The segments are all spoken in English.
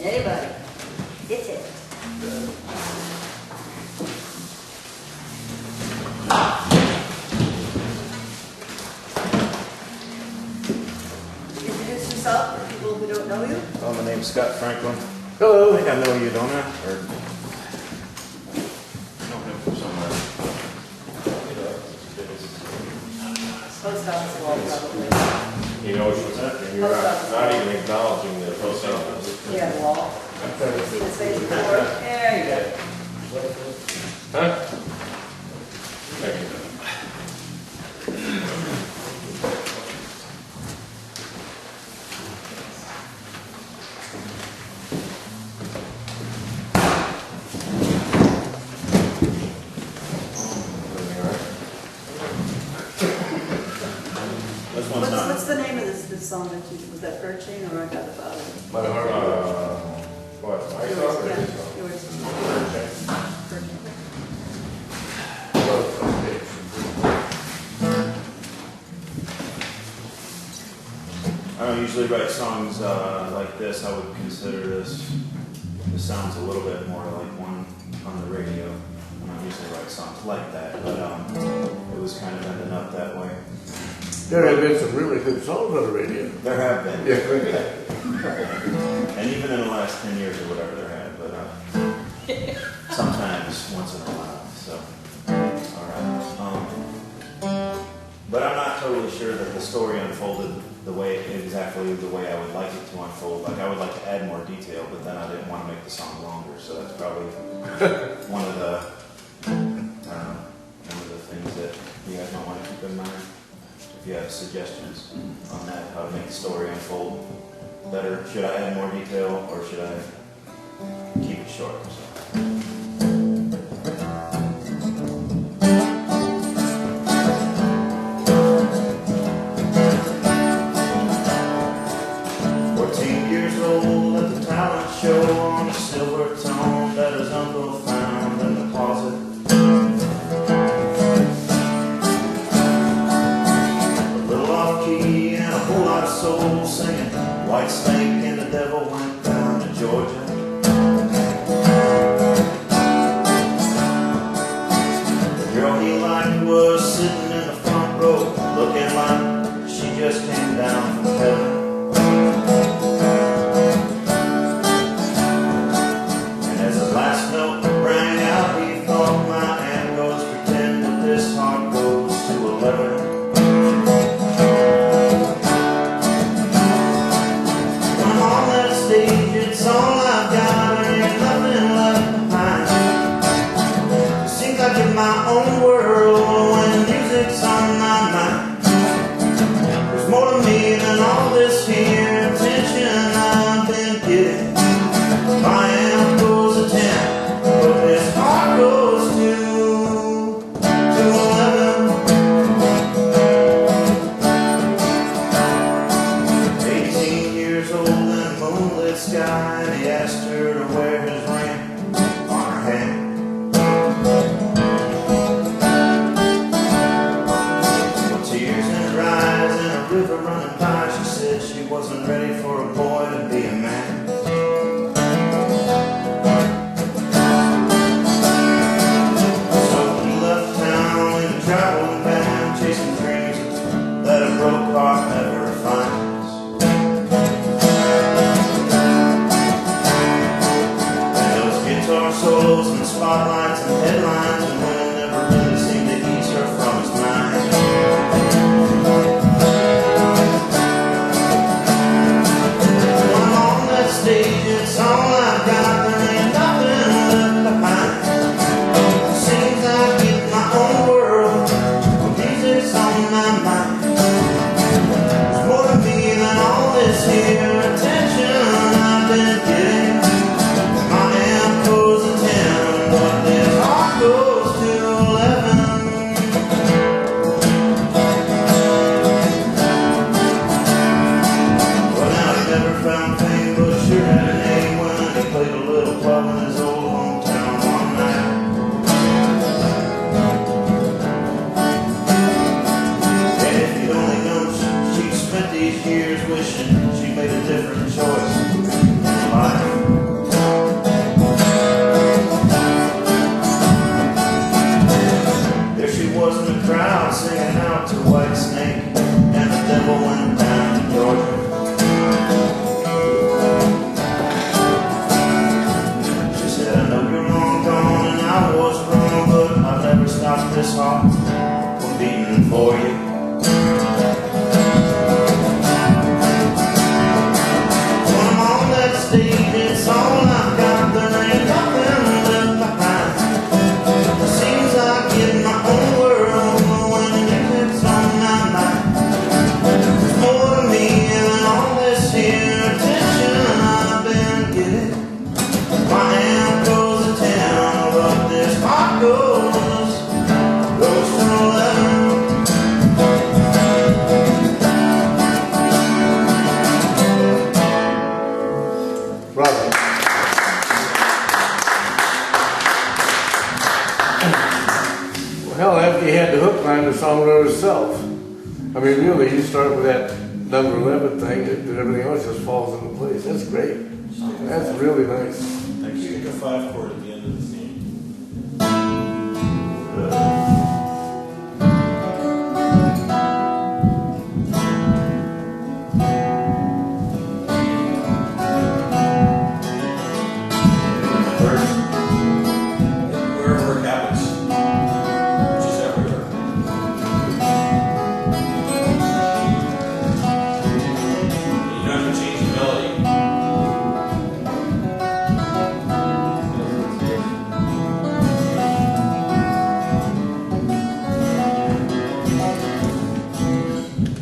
Anybody? Hit it. Introduce yourself for people who don't know you. Oh, my name's Scott Franklin. Hello. I think I know you, don't I? Or I know him from somewhere. Post office wall, probably. He knows what's happening. You're not even acknowledging the post office. Yeah, wall. See the space before? There you go. Huh? Thank you. What's the name of this song that you, was that Perching or I Got the Bottle? What? My song or his song? Yours. Perching. I don't usually write songs like this. I would consider this sounds a little bit more like one on the radio. I don't usually write songs like that, but it was kind of ending up that way. There have been some really good songs on the radio. There have been. Yeah. And even in the last 10 years or whatever there have, but sometimes once in a while, so, alright. But I'm not totally sure that the story unfolded exactly the way I would like it to unfold. Like, I would like to add more detail, but then I didn't want to make the song longer, so that's probably one of the things that you guys might want to keep in mind. If you have suggestions on that, how to make the story unfold better. Should I add more detail or should I keep it short? So. 14 years old at the talent show on a silver tone that his uncle found in the closet. And a whole lot of soul singing White Snake and the Devil went down to Georgia. The girl he liked was sitting in the front row, looking like she just came down from heaven. And as his last note rang out, he thought, my aunt goes pretend that this heart goes to 11. It's all I've got, and there's nothing left behind. It seems like in my own world when music's on my mind. There's more to me than all this here attention I've been getting. My amp goes to 10, but this heart goes to 11. 18 years old and moonlit sky, and he asked her to wear his ring on her hand. With tears in her eyes and a river running by, she said she wasn't ready for a boy to be a man. So he left town in a traveling band, chasing dreams that a broke heart never finds. Guitar solos and spotlights and headlines, and women never really seemed to ease her from his mind. When I'm on that stage, it's all I've got, there ain't nothing left behind. It seems I get my own world, when music's on my mind. There's more to me than all this here attention I've been getting. Goes to 10, but this heart goes to 11. Well, now he never found fame, but sure had a name when he played a little club in his old hometown one night. And if you'd only known, she spent these years wishing she made a different choice in life. Georgia. She said, I know you're long gone and I was wrong, but I've never stopped this heart from beating for you. When I'm on that stage, it's all I've got. There ain't nothing left behind. It seems I get my own world when music's on my mind. There's more to me than all this here attention I've been getting. My hand goes to 10, but this heart goes to 11. Bravo. Well, hell, after you had the hook line, the song wrote itself. I mean, really, you start with that number 11 thing, and everything else just falls into place. That's great. That's really nice. Stick a 5 chord at the end of the scene. Wherever it happens, which is everywhere. You don't have to change the melody.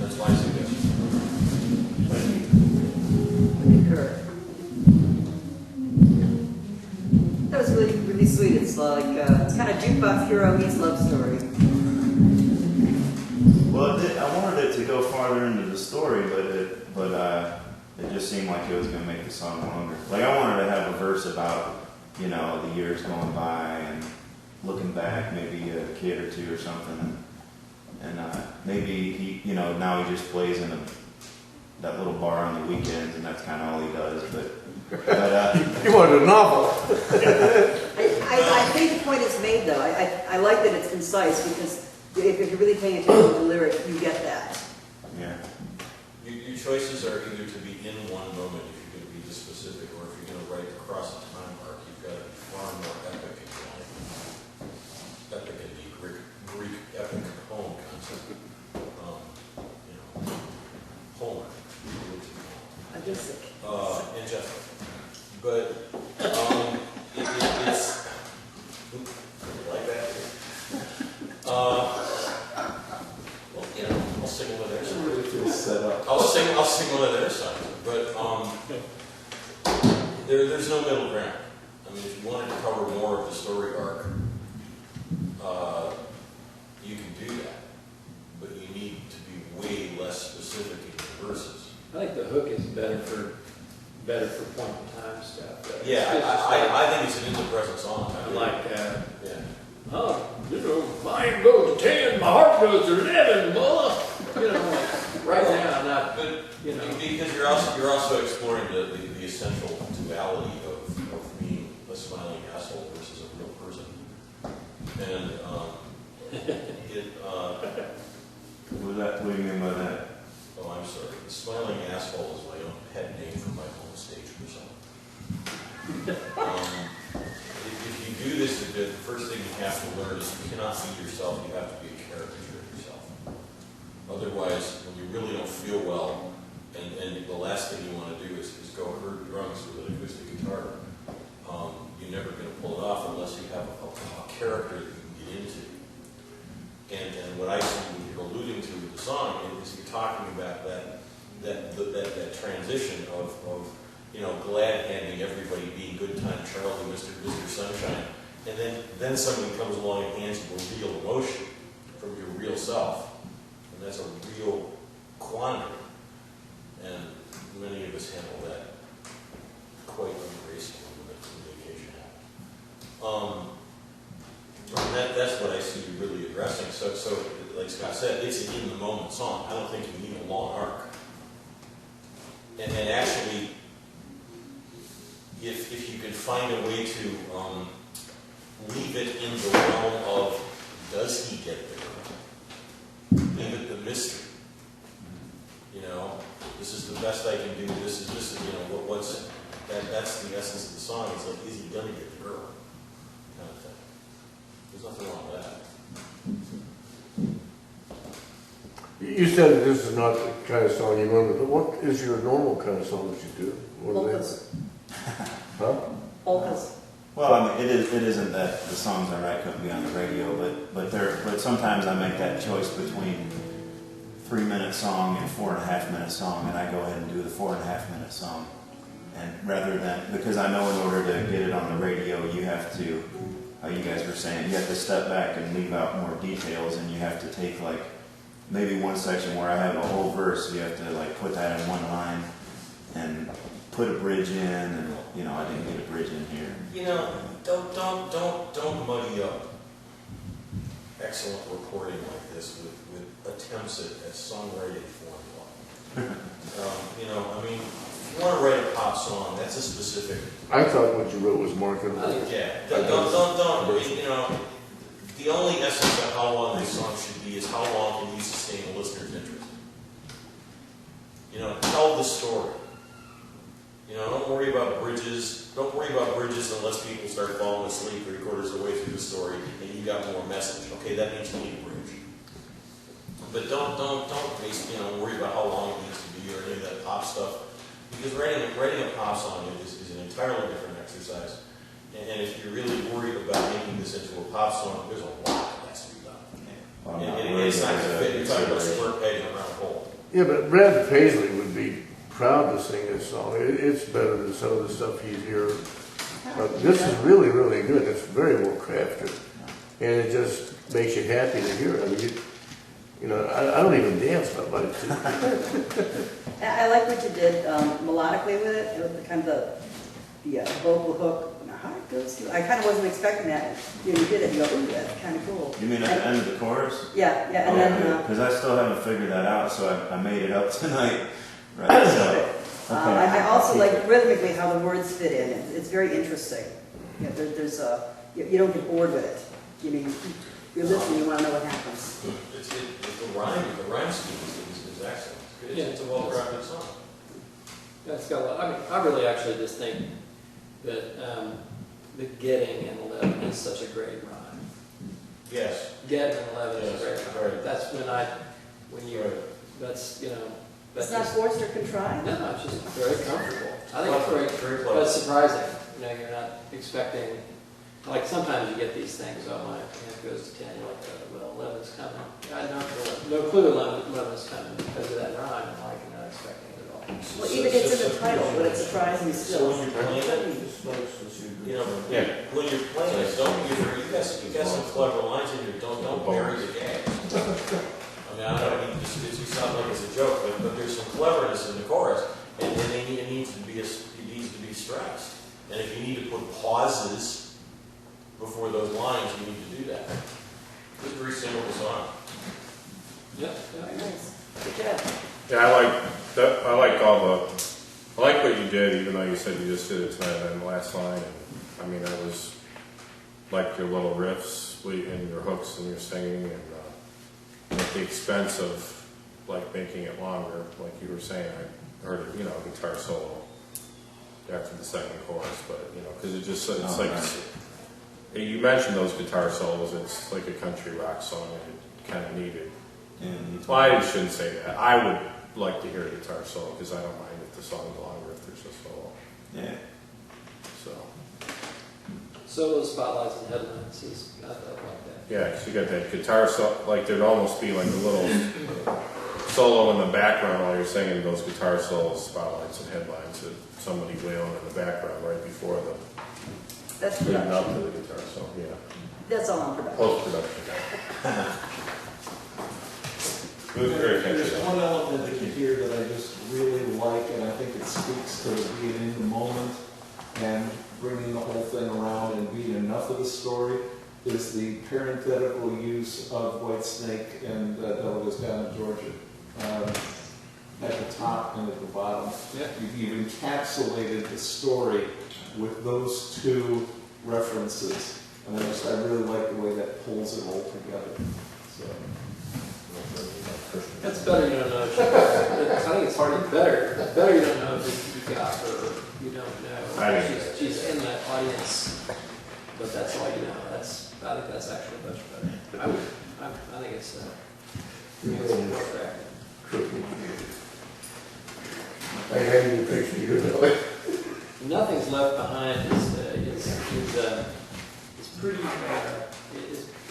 That's my suggestion. Concur. That was really, really sweet. It's like, it's kind of jukebox hero meets love story. Well, I wanted it to go farther into the story, but it just seemed like it was going to make the song longer. Like, I wanted to have a verse about, you know, the years going by and looking back, maybe a kid or two or something, and maybe he, you know, now he just plays in that little bar on the weekends, and that's kind of all he does. But You wanted a novel. I think the point is made, though. I like that it's concise, because if you're really paying attention to the lyric, you get that. yeah. Your choices are either to be in one moment, if you're going to be this specific, or if you're going to write across a time arc, you've got to be far more epic and epic in the Greek epic poem concept. You know, Homer. Odysseus. And Jessica. But it's like that. Well, you know, I'll sing one of their songs. I'll sing one of their songs. But there's no middle ground. I mean, if you wanted to cover more of the story arc, you can do that. But you need to be way less specific in your verses. I think the hook is better for point in time stuff. Yeah, I think it's an in the present song. I like that. Yeah. Oh, you know, mine goes to 10, my heart goes to 11, boy. You know, like, right now, not, But you know. because you're also exploring the essential duality of being a smiling asshole versus a real person. And What do you mean by that? oh, I'm sorry. The smiling asshole is my own pet name for my home stage persona. If you do this, the first thing you have to learn is you cannot be yourself. You have to be a caricature of yourself. Otherwise, when you really don't feel well, and the last thing you want to do is go herd drums with an acoustic guitar, you're never going to pull it off unless you have a character that you can get into. And what I see you're alluding to with the song is you're talking about that transition of you know, glad handing everybody being good time Charlie, Mr. Sunshine, and then someone comes along and hands you a real emotion from your real self, and that's a real quandary, and many of us handle that quite ungracefully when the occasion happens. That's what I see you really addressing. So like Scott said, it's an in the moment song. I don't think you need a long arc. And actually, if you could find a way to leave it in the realm of, does he get the girl? Leave it the mystery. You know, This is the best I can do. This is what's that's the essence of the song. It's like, is he gonna get the girl? Kind of thing. There's nothing wrong with that. You said that this is not the kind of song you wrote, but what is your normal kind of song that you do? What are they? Polkas. Huh? Polkas. Well, I mean, it isn't that the songs I write couldn't be on the radio, but sometimes I make that choice between 3-minute song and 4.5-minute song, and I go ahead and do the 4.5-minute song. And rather than, because I know in order to get it on the radio, you have to, how you guys were saying, you have to step back and leave out more details, and you have to take like maybe one section where I have a whole verse, you have to like put that in one line and put a bridge in, and I didn't get a bridge in here. Don't muddy up excellent reporting like this with attempts at songwriting formula. I mean, if you want to write a pop song, that's a specific. I thought what you wrote was marketable. Yeah, don't. The only essence of how long this song should be is how long can you sustain a listener's interest. Tell the story. Don't worry about bridges. Don't worry about bridges unless people start falling asleep 3/4 of the way through the story and you got more message. Okay, that means you need a bridge. But don't worry about how long it needs to be or any of that pop stuff, because writing a pop song is an entirely different exercise. And if you're really worried about making this into a pop song, there's a lot that has to be done. Well, And it's not going to fit. You're talking about a square peg in a round hole. Yeah, but Brad Paisley would be proud to sing this song. It's better than some of the stuff you hear. This is really, really good. It's very well crafted, and it just makes you happy to hear it. I mean, I don't even dance, but I do. I like what you did melodically with it, kind of the vocal hook. How it goes to, I kind of wasn't expecting that. You did it, you go, ooh, that's kind of cool. You mean at the end of the chorus? Yeah, and then. Because I still haven't figured that out, so I made it up tonight. Right. So, I also like rhythmically how the words fit in. It's very interesting. There's you don't get bored with it. You're listening, you want to know what happens. The rhyme scheme is excellent. It's a well-crafted song. That's got a lot. I mean, I really actually just think that the getting in 11 is such a great rhyme. Yes. Getting in 11 is a great rhyme. Right. That's that's It's not forced or contrived? No, it's just very comfortable. I think it's great, but it's surprising. You're not expecting, like sometimes you get these things, oh, my hand goes to 10, you're like, well, 11's coming. I had no clue 11's coming because of that rhyme, and I'm not expecting it at all. Well, even it's in the title, but it's surprising So still. when you're playing it, when you're playing it, you got some clever lines in here, don't bury the gags. I mean, I don't mean it sounds like it's a joke, but there's some cleverness in the chorus, and it needs to be stressed. And if you need to put pauses before those lines, you need to do that. It's a very simple song. Yeah. Very nice. Good job. Yeah, I like what you did, even though you said you just did it tonight on the last line. And, I mean, I was like your little riffs and your hooks and your singing, and at the expense of like making it longer, like you were saying, I heard a guitar solo after the second chorus, but because it's like you mentioned those guitar solos. It's like a country rock song, and it kind of needed. Well, I shouldn't say that. I would like to hear a guitar solo because I don't mind if the song's longer if there's a solo. Yeah. Solo spotlights and headlines is I felt like that. Yeah, because you got that guitar solo, like there'd almost be like a little solo in the background while you're singing those guitar solos, spotlights and headlines, and somebody wailing in the background right before That's leading up to production. the guitar solo. Yeah, That's all on production. post-production. It was very There's catchy. one element that you hear that I just really like, and I think it speaks to being in the moment and bringing the whole thing around and being enough of the story, is the parenthetical use of Whitesnake and Delegates Down in Georgia at the top and at the bottom. Yeah. You've encapsulated the story with those two references, and I really like the way that pulls it all together. So. That's better you don't know. I think it's hardly better. It's better you don't know if you got her or you don't know. She's in that audience, but that's all you know. I think that's actually much better. I think it's more fair. I had you picture you know. Nothing's left behind it's pretty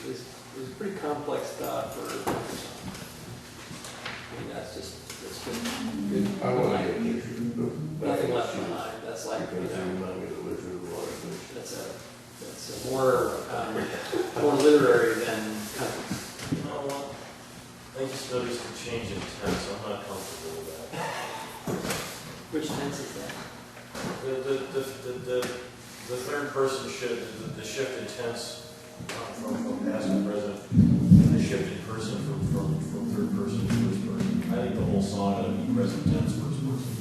it's pretty complex stuff for a song. I mean that's just good. I want to get a picture. Nothing left behind. That's like that's a more literary than country. You know what? I just noticed a change in tense. I'm not comfortable with that. Which tense is that? The third person shift, the shift in tense from past to present, and the shift in person from third person to first person. I think the whole song ought to be present tense, first person.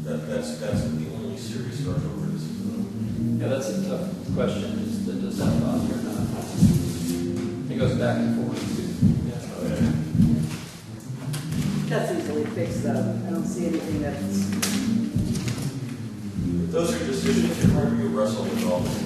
That's the only serious start over this. Yeah, that's a tough question. Does that bother or not? It goes back and forth. Yeah. That's easily fixed though. I don't see anything that's. Those are decisions you wrestle with all the time.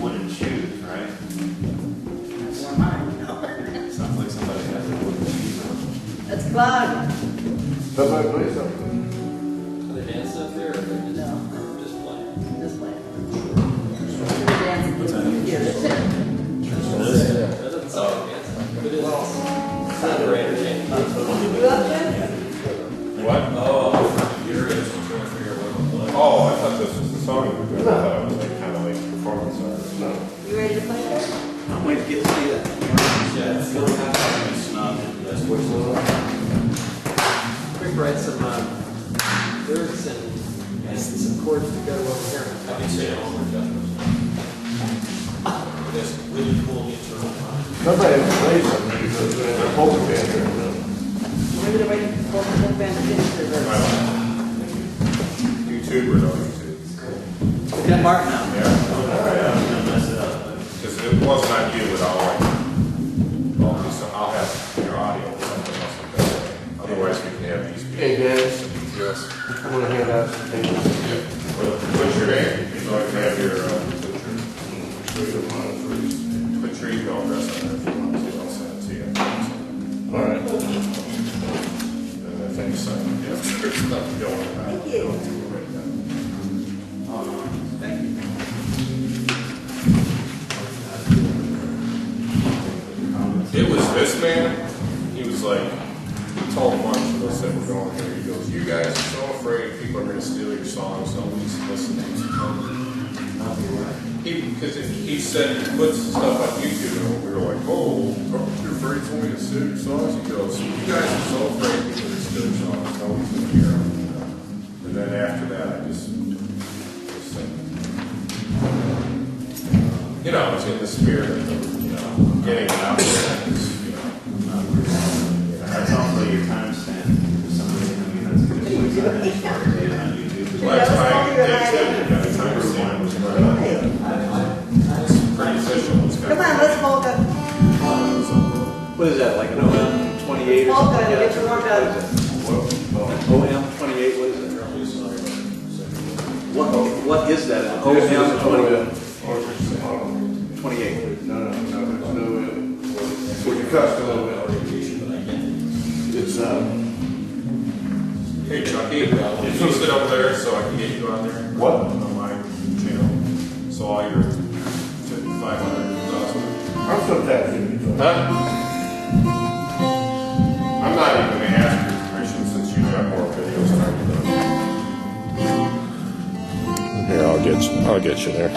Wooden shoes, right? That's more mine, you know. Sounds like somebody has a wooden shoes on. That's Claudia. Somebody play something. Are they dancing up there or are they No. just playing? This plan. We're dancing. What's that? That doesn't sound like dancing. But it is. It's not very entertaining. You up, Jen? What? Oh, you're trying to figure out what I'm playing. Oh, I thought this was the song we were doing. I thought it was like kind of like performance art. No. You ready to play that? I'm waiting to get to see that. Yeah, it's really kind of snug. That's what's going on. Quick write some lyrics and some chords to go over here. I can say it all over Jeffers. That's really cool internal time. Somebody has to play something because there's a polka band here. Maybe they're waiting for the whole band to finish their verse. YouTube or no YouTube? Ken Martin now. Yeah. I'm gonna mess it up. Because it wasn't on you, but I'll have your audio or something else like that. Otherwise, we can have these people. Hey guys, Yes. I'm gonna hand out some things. What's your name? So I can have your Twitter email address on there if you want to. I'll send it to you. All right. And I think so. Yeah, there's nothing going on. Thank you. Don't do it right now. Thank you. It was this man. He was like, he told a bunch of us that we're going here. He goes, "You guys are so afraid people are going to steal your songs. Nobody's listening to them." Because he said he puts stuff on YouTube, and we were like, "Oh, aren't you afraid somebody to steal your songs?" He goes, "You guys are so afraid people are going to steal your songs. Nobody's going to hear them." And then after that, I just you know, it's in the spirit of getting it out there. That's also your timestamp. Somebody, I mean, that's good. On YouTube. Well, that's what I did too. Got a timestamp. It's pretty official. It's got- Come on, let's polka. What is that, like an OM 28 or Polka, something? get your warmed up. OM 28, what is it? What is that? An OM 28? No, there's no, it's a custom. It's, Hey Chucky, can you sit over there so I can get you on there? What? On my channel. So all your 500,000. I'm sometimes. Huh? I'm not even gonna ask your permission since you have more videos than I do. Here, I'll get you there.